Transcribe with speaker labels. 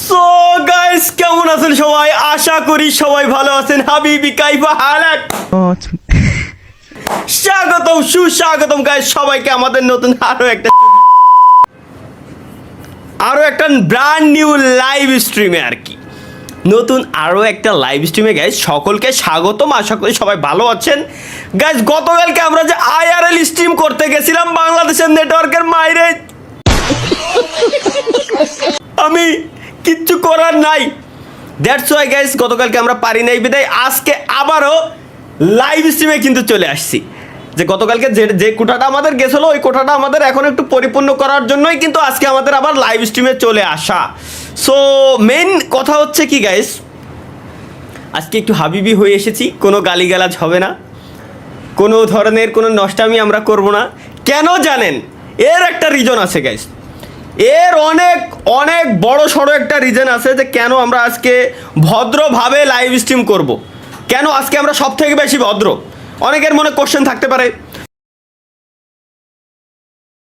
Speaker 1: So guys, কেমন আছেন সবাই? আশা করি সবাই ভালো আছেন। হাবিবি কাইফা হালাক, স্বাগতম সুস্বাগতম গাইস সবাইকে আমাদের নতুন আরো একটা ব্র্যান্ড নিউ লাইভ স্ট্রিমে আর কি। নতুন আরও একটা লাইভ স্ট্রিমে গাইস সকলকে স্বাগতম। আশা করি সবাই ভালো আছেন গাইস। গতকালকে আমরা যে আইআরএল স্ট্রিম করতে গেছিলাম বাংলাদেশের নেটওয়ার্কের মাইরে, আমি কিচ্ছু করার নাই। দ্যাটস ওয়াই গাইস গতকালকে আমরা পারি নাই বিদায় আজকে আবারও লাইভ স্ট্রিমে কিন্তু চলে আসছি। যে গতকালকে যে কোটাটা আমাদের গেছিলো ওই কোটাটা আমাদের এখন একটু পরিপূর্ণ করার জন্যই কিন্তু আজকে আমাদের আবার লাইভ স্ট্রিমে চলে আসা। সো মেন কথা হচ্ছে কি গাইস, আজকে একটু হাবিবি হয়ে এসেছি। কোনো গালিগালাজ হবে না, কোনো ধরনের কোনো নষ্টামি আমরা করব না। কেন জানেন? এর একটা রিজন আছে গাইস, এর অনেক অনেক বড় সড়ো একটা রিজন আছে যে কেন আমরা আজকে ভদ্রভাবে লাইভ স্ট্রিম করব। কেন আজকে আমরা সব থেকে বেশি ভদ্র? অনেকের মনে কোশ্চেন থাকতে পারে